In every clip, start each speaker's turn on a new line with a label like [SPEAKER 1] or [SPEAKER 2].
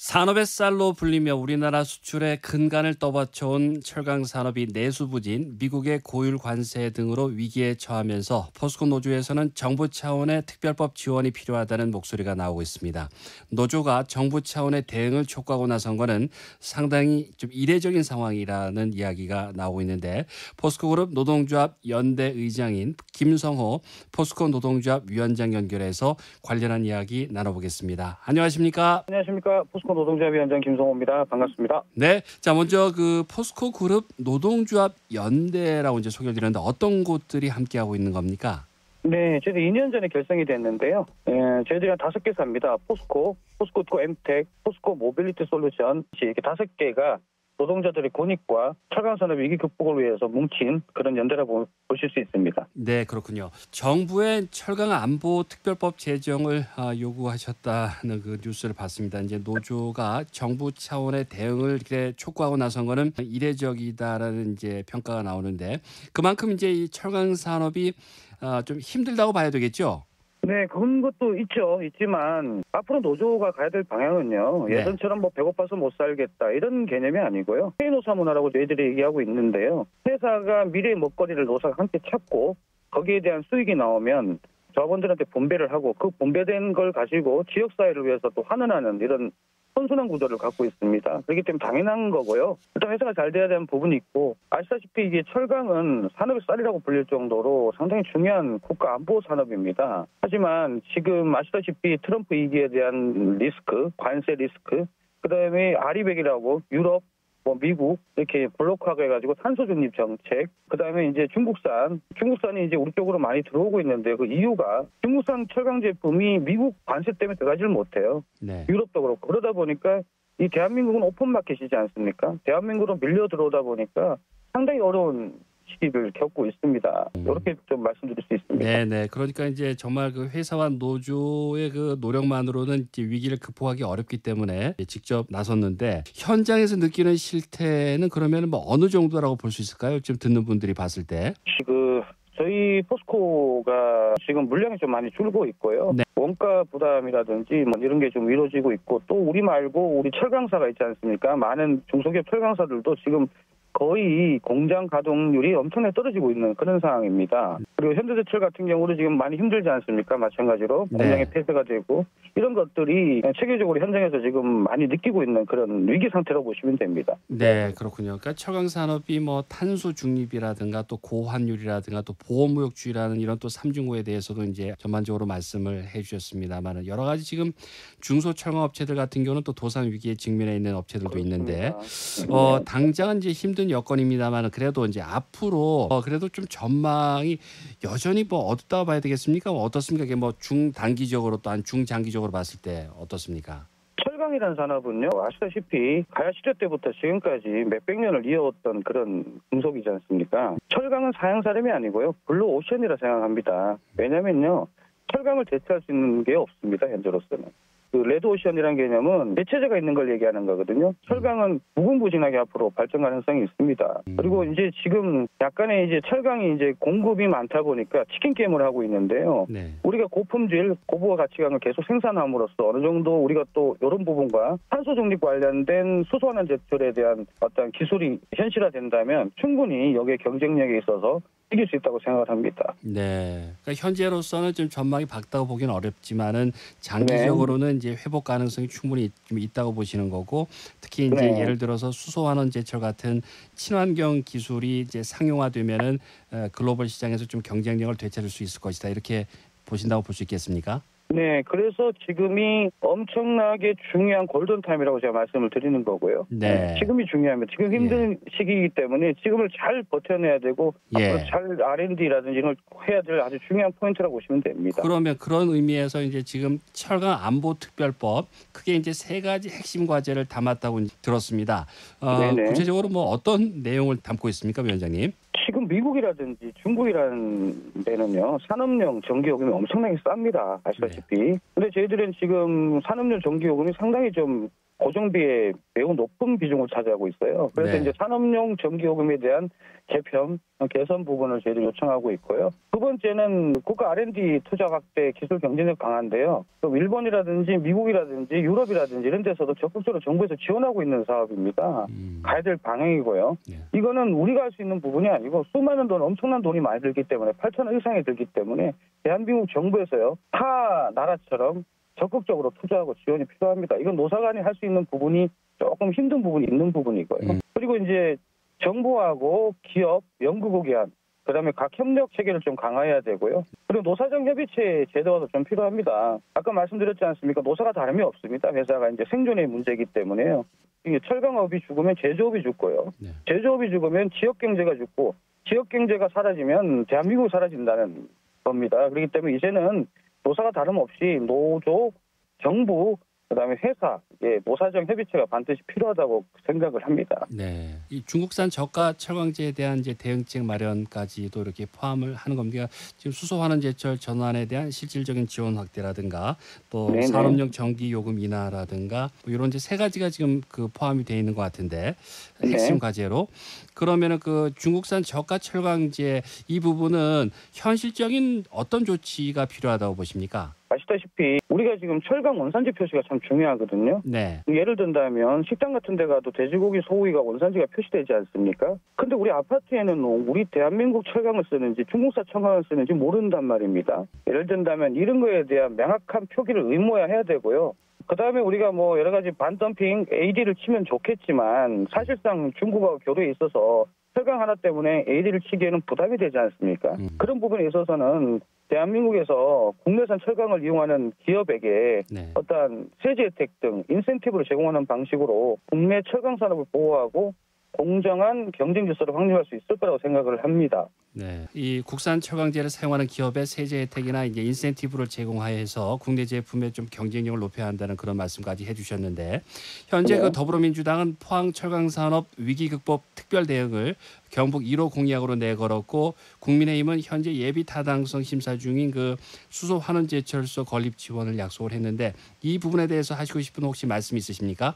[SPEAKER 1] 산업의 쌀로 불리며 우리나라 수출의 근간을 떠받쳐온 철강 산업이 내수부진, 미국의 고율 관세 등으로 위기에 처하면서 포스코 노조에서는 정부 차원의 특별법 지원이 필요하다는 목소리가 나오고 있습니다. 노조가 정부 차원의 대응을 촉구하고 나선 거는 상당히 좀 이례적인 상황이라는 이야기가 나오고 있는데, 포스코그룹 노동조합 연대 의장인 김성호 포스코 노동조합 위원장 연결해서 관련한 이야기 나눠보겠습니다. 안녕하십니까?
[SPEAKER 2] 안녕하십니까. 포스코 노동조합 위원장 김성호입니다. 반갑습니다.
[SPEAKER 1] 네. 자, 먼저 그 포스코 그룹 노동조합 연대라고 이제 소개를 드렸는데 어떤 곳들이 함께하고 있는 겁니까?
[SPEAKER 2] 네, 저희들 2년 전에 결성이 됐는데요. 저희들이 한 5개사입니다. 포스코 엠텍, 포스코 모빌리티 솔루션, 이렇게 5개가 노동자들의 권익과 철강 산업 위기 극복을 위해서 뭉친 그런 연대라고 보실 수 있습니다.
[SPEAKER 1] 네, 그렇군요. 정부의 철강 안보 특별법 제정을 요구하셨다는 그 뉴스를 봤습니다. 이제 노조가 정부 차원의 대응을 이렇게 촉구하고 나선 거는 이례적이다라는 이제 평가가 나오는데, 그만큼 이제 이 철강 산업이 좀 힘들다고 봐야 되겠죠?
[SPEAKER 2] 네, 그런 것도 있지만 앞으로 노조가 가야 될 방향은요.
[SPEAKER 1] 네.
[SPEAKER 2] 예전처럼 배고파서 못 살겠다 이런 개념이 아니고요. 페이노사 문화라고 저희들이 얘기하고 있는데요. 회사가 미래의 먹거리를 노사가 함께 찾고 거기에 대한 수익이 나오면 조합원들한테 분배를 하고 그 분배된 걸 가지고 지역사회를 위해서 또 환원하는 이런 선순환 구조를 갖고 있습니다. 그렇기 때문에 당연한 거고요. 일단 회사가 잘 돼야 되는 부분이 있고, 아시다시피 이게 철강은 산업의 쌀이라고 불릴 정도로 상당히 중요한 국가 안보 산업입니다. 하지만 지금 아시다시피 트럼프 위기에 대한 리스크, 관세 리스크, 그다음에 아리백이라고 유럽, 미국 이렇게 블록화가 해가지고 탄소 중립 정책, 그다음에 이제 중국산이 이제 우리 쪽으로 많이 들어오고 있는데, 그 이유가 중국산 철강 제품이 미국 관세 때문에 들어가지를 못해요.
[SPEAKER 1] 네.
[SPEAKER 2] 유럽도 그렇고. 그러다 보니까 이 대한민국은 오픈 마켓이지 않습니까? 대한민국으로 밀려 들어오다 보니까 상당히 어려운 시기를 겪고 있습니다. 이렇게 좀 말씀드릴 수 있습니다.
[SPEAKER 1] 네네. 그러니까 이제 정말 그 회사와 노조의 그 노력만으로는 이제 위기를 극복하기 어렵기 때문에 직접 나섰는데, 현장에서 느끼는 실태는 그러면 어느 정도라고 볼 수 있을까요? 지금 듣는 분들이 봤을 때.
[SPEAKER 2] 저희 포스코가 지금 물량이 좀 많이 줄고 있고요.
[SPEAKER 1] 네.
[SPEAKER 2] 원가 부담이라든지 이런 게 좀 이루어지고 있고, 또 우리 말고 우리 철강사가 있지 않습니까? 많은 중소기업 철강사들도 지금 거의 공장 가동률이 엄청나게 떨어지고 있는 그런 상황입니다. 그리고 현대제철 같은 경우도 지금 많이 힘들지 않습니까? 마찬가지로 공장이 폐쇄가 되고, 이런 것들이 체계적으로 현장에서 지금 많이 느끼고 있는 그런 위기 상태라고 보시면 됩니다.
[SPEAKER 1] 네, 그렇군요. 그러니까 철강 산업이 탄소 중립이라든가 또 고환율이라든가 또 보호무역주의라는 이런 또 삼중고에 대해서도 이제 전반적으로 말씀을 해주셨습니다만, 여러 가지 지금 중소철강 업체들 같은 경우는 또 도산 위기에 직면해 있는 업체들도
[SPEAKER 2] 그렇습니다.
[SPEAKER 1] 있는데, 당장은 이제 힘든 여건입니다만, 그래도 이제 앞으로 그래도 좀 전망이 여전히 어둡다고 봐야 되겠습니까? 어떻습니까? 이게 중단기적으로 또 중장기적으로 봤을 때 어떻습니까?
[SPEAKER 2] 철강이라는 산업은요, 아시다시피 가야 시대 때부터 지금까지 몇백 년을 이어왔던 그런 금속이지 않습니까? 철강은 사양사름이 아니고요, 블루 오션이라 생각합니다. 왜냐면요, 철강을 대체할 수 있는 게 없습니다, 현재로서는. 그 레드오션이라는 개념은 대체제가 있는 걸 얘기하는 거거든요. 철강은 무궁무진하게 앞으로 발전 가능성이 있습니다. 그리고 이제 지금 약간의 이제 철강이 이제 공급이 많다 보니까 치킨 게임을 하고 있는데요.
[SPEAKER 1] 네.
[SPEAKER 2] 우리가 고품질, 고부가 가치관을 계속 생산함으로써 어느 정도 우리가 또 이런 부분과 탄소 중립 관련된 수소환원 제철에 대한 어떤 기술이 현실화된다면 충분히 여기에 경쟁력에 있어서 이길 수 있다고 생각을 합니다.
[SPEAKER 1] 네. 그러니까 현재로서는 좀 전망이 밝다고 보기는 어렵지만은 장기적으로는 이제 회복 가능성이 충분히 좀 있다고 보시는 거고, 특히 이제 예를 들어서 수소환원 제철 같은 친환경 기술이 이제 상용화되면은 글로벌 시장에서 좀 경쟁력을 되찾을 수 있을 것이다, 이렇게 보신다고 볼 수 있겠습니까?
[SPEAKER 2] 네, 그래서 지금이 엄청나게 중요한 골든타임이라고 제가 말씀을 드리는 거고요.
[SPEAKER 1] 네.
[SPEAKER 2] 지금이 중요합니다. 지금 힘든 시기이기 때문에 지금을 잘 버텨내야 되고, 앞으로 잘 R&D라든지 이런 걸 해야 될 아주 중요한 포인트라고 보시면 됩니다.
[SPEAKER 1] 그러면 그런 의미에서 이제 지금 철강 안보 특별법, 크게 이제 3가지 핵심 과제를 담았다고 들었습니다. 구체적으로 어떤 내용을 담고 있습니까, 위원장님?
[SPEAKER 2] 지금 미국이라든지 중국이라는 데는요, 산업용 전기요금이 엄청나게 쌉니다. 아시다시피. 근데 저희들은 지금 산업용 전기요금이 상당히 좀 고정비의 매우 높은 비중을 차지하고 있어요. 그래서
[SPEAKER 1] 네.
[SPEAKER 2] 이제 산업용 전기요금에 대한 개편, 개선 부분을 저희들이 요청하고 있고요. 두 번째는 국가 R&D 투자 확대, 기술 경쟁력 강화인데요. 또 일본이라든지 미국이라든지 유럽이라든지 이런 데서도 적극적으로 정부에서 지원하고 있는 사업입니다. 가야 될 방향이고요.
[SPEAKER 1] 네.
[SPEAKER 2] 이거는 우리가 할 수 있는 부분이 아니고 수많은 돈, 엄청난 돈이 많이 들기 때문에 8천억 이상이 들기 때문에 대한민국 정부에서요. 타 나라처럼 적극적으로 투자하고 지원이 필요합니다. 이건 노사간이 할 수 있는 부분이 조금 힘든 부분이 있는 부분이고요. 그리고 이제 정부하고 기업, 연구국위원, 그다음에 각 협력 체계를 좀 강화해야 되고요. 그리고 노사정 협의체 제도가 좀 필요합니다. 아까 말씀드렸지 않습니까? 노사가 다름이 없습니다. 회사가 이제 생존의 문제이기 때문에요. 이게 철강업이 죽으면 제조업이 죽고요.
[SPEAKER 1] 네.
[SPEAKER 2] 제조업이 죽으면 지역 경제가 죽고 지역 경제가 사라지면 대한민국이 사라진다는 겁니다. 그렇기 때문에 이제는 노사가 다름없이 노조, 정부, 그다음에 회사, 노사정 협의체가 반드시 필요하다고 생각을 합니다.
[SPEAKER 1] 네, 이 중국산 저가 철강제에 대한 이제 대응책 마련까지도 이렇게 포함을 하는 겁니다. 지금 수소환원 제철 전환에 대한 실질적인 지원 확대라든가 또
[SPEAKER 2] 네네.
[SPEAKER 1] 산업용 전기 요금 인하라든가 뭐 이런 이제 세 가지가 지금 그 포함이 되어 있는 것 같은데 핵심
[SPEAKER 2] 네.
[SPEAKER 1] 과제로 그러면은 그 중국산 저가 철강제 이 부분은 현실적인 어떤 조치가 필요하다고 보십니까?
[SPEAKER 2] 아시다시피 우리가 지금 철강 원산지 표시가 참 중요하거든요.
[SPEAKER 1] 네,
[SPEAKER 2] 예를 든다면 식당 같은 데 가도 돼지고기, 소고기가 원산지가 표시되지 않습니까? 근데 우리 아파트에는 우리 대한민국 철강을 쓰는지 중국산 철강을 쓰는지 모른단 말입니다. 예를 든다면 이런 거에 대한 명확한 표기를 의무화해야 되고요. 그다음에 우리가 뭐 여러 가지 반덤핑 AD를 치면 좋겠지만 사실상 중국하고 교류에 있어서 철강 하나 때문에 AD를 치기에는 부담이 되지 않습니까? 그런 부분에 있어서는 대한민국에서 국내산 철강을 이용하는 기업에게
[SPEAKER 1] 네.
[SPEAKER 2] 어떠한 세제 혜택 등 인센티브를 제공하는 방식으로 국내 철강 산업을 보호하고 공정한 경쟁 질서를 확립할 수 있을 거라고 생각을 합니다.
[SPEAKER 1] 네, 이 국산 철강제를 사용하는 기업의 세제 혜택이나 이제 인센티브를 제공하여서 국내 제품의 좀 경쟁력을 높여야 한다는 그런 말씀까지 해주셨는데 현재
[SPEAKER 2] 네.
[SPEAKER 1] 그 더불어민주당은 포항 철강산업 위기 극복 특별 대응을 경북 1호 공약으로 내걸었고 국민의힘은 현재 예비 타당성 심사 중인 그 수소 환원 제철소 건립 지원을 약속을 했는데 이 부분에 대해서 하시고 싶은 혹시 말씀 있으십니까?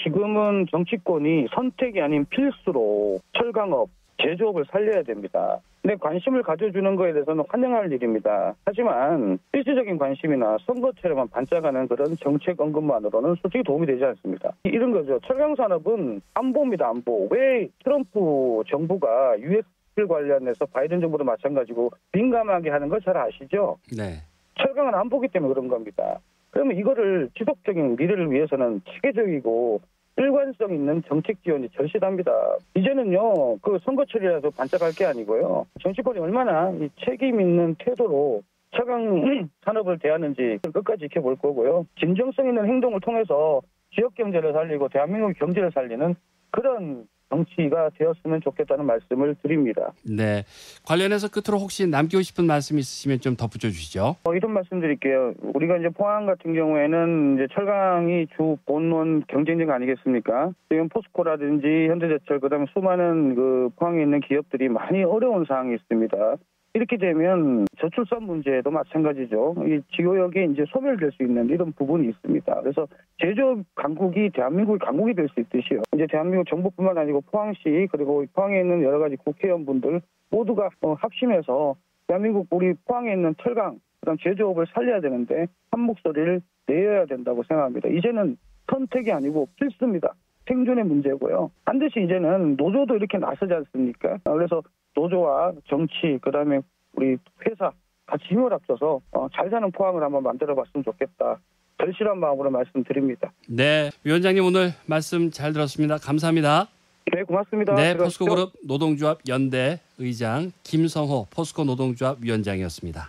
[SPEAKER 2] 지금은 정치권이 선택이 아닌 필수로 철강업, 제조업을 살려야 됩니다. 근데 관심을 가져주는 거에 대해서는 환영할 일입니다. 하지만 필수적인 관심이나 선거처럼만 반짝하는 그런 정책 언급만으로는 솔직히 도움이 되지 않습니다. 이런 거죠. 철강 산업은 안보입니다. 안보. 왜 트럼프 정부가 US를 관련해서 바이든 정부도 마찬가지고 민감하게 하는 걸 잘 아시죠?
[SPEAKER 1] 네.
[SPEAKER 2] 철강은 안보기 때문에 그런 겁니다. 그러면 이거를 지속적인 미래를 위해서는 체계적이고 일관성 있는 정책 지원이 절실합니다. 이제는요, 그 선거철이라도 반짝할 게 아니고요. 정치권이 얼마나 이 책임 있는 태도로 철강 산업을 대하는지 끝까지 지켜볼 거고요. 진정성 있는 행동을 통해서 지역 경제를 살리고 대한민국 경제를 살리는 그런 정치가 되었으면 좋겠다는 말씀을 드립니다.
[SPEAKER 1] 네. 관련해서 끝으로 혹시 남기고 싶은 말씀 있으시면 좀 덧붙여 주시죠.
[SPEAKER 2] 이런 말씀드릴게요. 우리가 이제 포항 같은 경우에는 이제 철강이 주 본원 경쟁력 아니겠습니까? 지금 포스코라든지 현대제철 그다음에 수많은 그 포항에 있는 기업들이 많이 어려운 상황이 있습니다. 이렇게 되면 저출산 문제도 마찬가지죠. 이 지구역이 이제 소멸될 수 있는 이런 부분이 있습니다. 그래서 제조업 강국이 대한민국의 강국이 될 수 있듯이요. 이제 대한민국 정부뿐만 아니고 포항시 그리고 포항에 있는 여러 가지 국회의원분들 모두가 합심해서 대한민국 우리 포항에 있는 철강 그다음 제조업을 살려야 되는데 한 목소리를 내어야 된다고 생각합니다. 이제는 선택이 아니고 필수입니다. 생존의 문제고요. 반드시 이제는 노조도 이렇게 나서지 않습니까? 그래서 노조와 정치, 그다음에 우리 회사 같이 힘을 합쳐서 잘 사는 포항을 한번 만들어봤으면 좋겠다. 절실한 마음으로 말씀드립니다.
[SPEAKER 1] 네, 위원장님 오늘 말씀 잘 들었습니다. 감사합니다.
[SPEAKER 2] 네, 고맙습니다.
[SPEAKER 1] 네,
[SPEAKER 2] 들어가십시오.
[SPEAKER 1] 포스코그룹 노동조합 연대 의장 김성호 포스코 노동조합 위원장이었습니다.